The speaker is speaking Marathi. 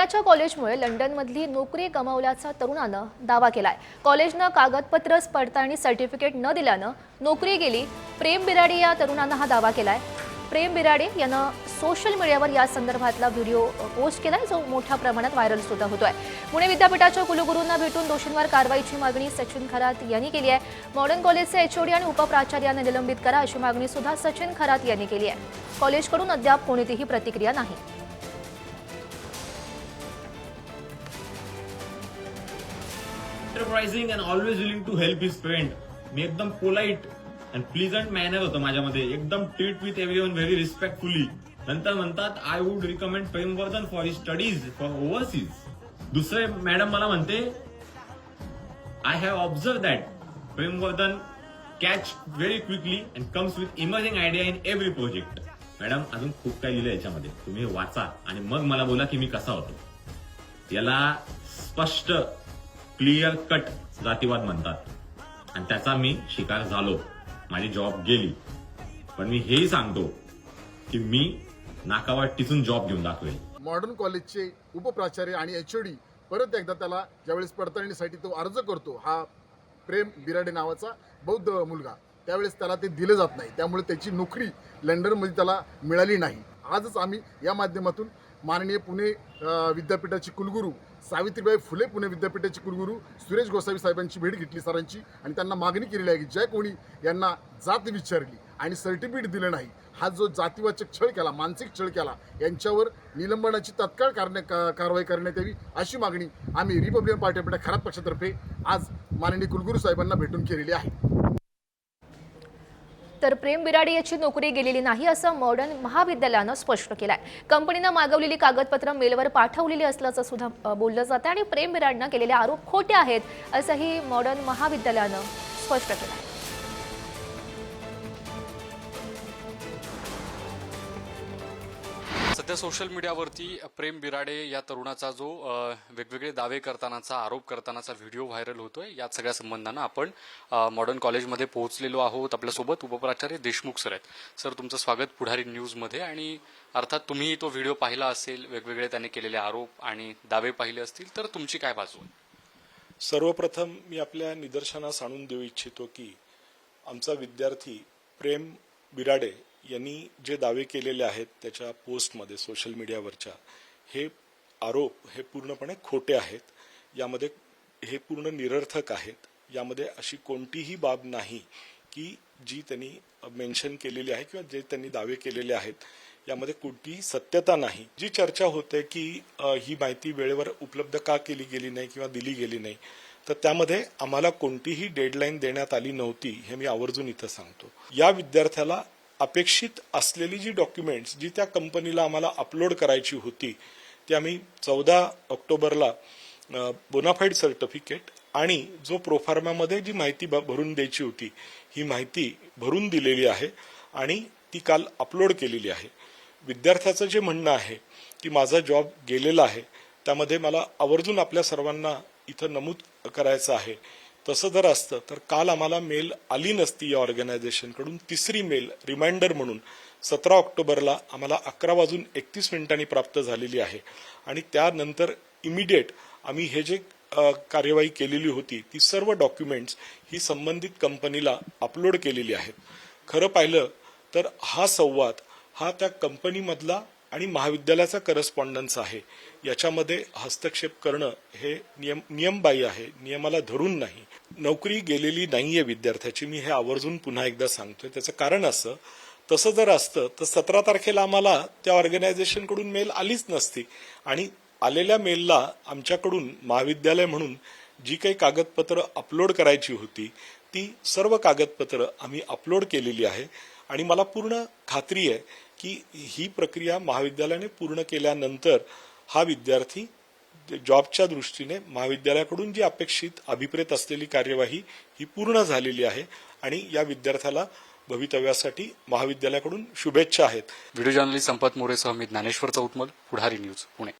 पुण्याच्या कॉलेजमुळे लंडनमधली नोकरी गमावल्याचा तरुणानं दावा केलाय। कॉलेजनं कागदपत्र पडताळणी सर्टिफिकेट न दिल्यानं नोकरी गेली। प्रेम बिराडे या तरुणानं हा दावा केलाय। प्रेम बिराडे यानं सोशल मीडियावर या संदर्भातला व्हिडिओ पोस्ट केलाय, जो मोठ्या प्रमाणात व्हायरल सुद्धा होतोय। पुणे विद्यापीठाच्या कुलगुरूंना भेटून दोषींवर कारवाईची मागणी सचिन खरात यांनी केली आहे। मॉडर्न कॉलेजचे एचओडी आणि उपप्राचार्यांना निलंबित करा अशी मागणी सुद्धा सचिन खरात यांनी केली आहे। कॉलेजकडून अद्याप कोणतीही प्रतिक्रिया नाही। Enterprising and always willing to help his friend. मी एकदम पोलाइट अँड प्लीजंट मॅनर होतो माझ्यामध्ये, एकदम treat with everyone very respectfully. नंतर म्हणतात I would recommend Premvardhan for his studies for overseas. दुसरे मॅडम मला म्हणते I have observe that Premvardhan catch very quickly and comes with emerging idea in every project. Madam अजून खूप काही लिहिलं याच्यामध्ये, तुम्ही वाचा आणि मग मला बोला की मी कसा होतो। याला स्पष्ट क्लिअर कट जातीवाद म्हणतात आणि त्याचा मी शिकार झालो। माझी जॉब गेली, पण मी हेही सांगतो की मी नाकावर टिचून जॉब घेऊन दाखवेल। मॉडर्न कॉलेजचे उपप्राचार्य आणि एचओडी परत एकदा त्याला ज्यावेळेस पडताळणीसाठी तो अर्ज करतो, हा प्रेम बिराडे नावाचा बौद्ध मुलगा, त्यावेळेस त्याला ते दिलं जात नाही। त्यामुळे त्याची नोकरी लंडनमध्ये त्याला मिळाली नाही। आजच आम्ही या माध्यमातून माननीय पुणे विद्यापीठाचे कुलगुरू सावित्रीबाई फुले पुणे विद्यापीठाचे कुलगुरू सुरेश गोसावी साहेबांची भेट घेतली सरांची, आणि त्यांना मागणी केलेली आहे की ज्या कोणी यांना जात विचारली आणि सर्टिफिकेट दिलं नाही, हा जो जातीवाचक छळ केला, मानसिक छळ केला, यांच्यावर निलंबनाची तत्काळ कारवाई करण्यात यावी अशी मागणी आम्ही Republican party of India Kharat पक्षातर्फे आज माननीय कुलगुरू साहेबांना भेटून केलेली आहे। तर प्रेम बिराडे याची नोकरी गेलेली नाही असं मॉडर्न महाविद्यालयानं स्पष्ट केलंय। कंपनीनं मागवलेली कागदपत्र मेलवर पाठवलेली असल्याचं सुद्धा बोललं जातं आणि प्रेम बिराडेनं केलेले आरोप खोटे आहेत असंही मॉडर्न महाविद्यालयानं स्पष्ट केलंय। सध्या सोशल मीडियावरती प्रेम बिराडे या तरुणाचा जो वेगवेगळे दावे करतानाचा आरोप करतानाचा व्हिडिओ व्हायरल होतोय, या सगळ्या संबंधानं आपण मॉडर्न कॉलेजमध्ये पोहोचलेलो आहोत। आपल्यासोबत उपप्राचार्य देशमुख सर आहेत। सर, तुमचं स्वागत पुढारी न्यूजमध्ये। आणि अर्थात तुम्ही तो व्हिडिओ पाहिला असेल, वेगवेगळे त्याने केलेले आरोप आणि दावे पाहिले असतील, तर तुमची काय बाजू आहे? सर्वप्रथम मी आपल्या निदर्शनास आणून देऊ इच्छितो की आमचा विद्यार्थी प्रेम बिराडे यांनी जे दावे केलेले आहेत त्याच्या पोस्टमध्ये सोशल मीडियावरच्या, हे आरोप हे पूर्णपणे खोटे आहेत। यामध्ये हे पूर्ण निरर्थक आहेत। यामध्ये अशी कोणतीही बाब नाही की जी त्यांनी मेन्शन केलेली आहे किंवा जे त्यांनी दावे केलेले आहेत यामध्ये कोणतीही सत्यता नाही। जी चर्चा होते की ही माहिती वेळेवर उपलब्ध का केली गेली नाही किंवा दिली गेली नाही, तर त्यामध्ये आम्हाला कोणतीही डेडलाईन देण्यात आली नव्हती, हे मी आवर्जून इथं सांगतो। या विद्यार्थ्याला अपेक्षित असलेली जी डॉक्युमेंट्स जी त्या कंपनीला आम्हाला अपलोड करायची होती, ती आम्ही 14 ऑक्टोबरला बोनाफाईड सर्टिफिकेट आणि जो प्रोफार्मामध्ये जी माहिती भरून द्यायची होती, ही माहिती भरून दिलेली आहे आणि ती काल अपलोड केलेली आहे। विद्यार्थ्याचं जे म्हणणं आहे की माझा जॉब गेलेला आहे, त्यामध्ये मला आवर्जून आपल्या सर्वांना इथं नमूद करायचं आहे, तसं जर असतं तर काल आम्हाला मेल आली नसती या ऑर्गनायझेशनकडून। तिसरी मेल रिमाइंडर म्हणून 17 ऑक्टोबरला आम्हाला 11:31 प्राप्त झालेली आहे आणि त्यानंतर इमिडिएट आम्ही हे जे कार्यवाही केलेली होती ती सर्व डॉक्युमेंट्स ही संबंधित कंपनीला अपलोड केलेली आहेत। खरं पाहिलं तर हा संवाद हा त्या कंपनीमधला आणि महाविद्यालयाचा करस्पॉन्डन्स आहे। याच्यामध्ये हस्तक्षेप करणं हे नियमबाह्य आहे, नियमाला धरून नाही। नोकरी गेलेली नाहीये विद्यार्थ्याची, मी हे आवर्जून पुन्हा एकदा सांगतोय। त्याचं कारण असं, तसं जर असतं तर 17 तारखेला आम्हाला त्या ऑर्गनायझेशनकडून मेल आलीच नसती आणि आलेल्या मेलला आमच्याकडून महाविद्यालय म्हणून जी काही कागदपत्र अपलोड करायची होती ती सर्व कागदपत्र आम्ही अपलोड केलेली आहे आणि मला पूर्ण खात्री आहे की ही प्रक्रिया महाविद्यालयाने पूर्ण केल्यानंतर हा विद्यार्थी जॉबच्या दृष्टीने महाविद्यालयाकडून जी अपेक्षित अभिप्रेत असलेली कार्यवाही ही पूर्ण झालेली आहे आणि या विद्यार्थ्याला भवितव्यासाठी महाविद्यालयाकडून शुभेच्छा आहेत। व्हिडिओ जर्नलिस्ट संपत मोरेसह मी ज्ञानेश्वर चौतमल, पुढारी न्यूज, पुणे।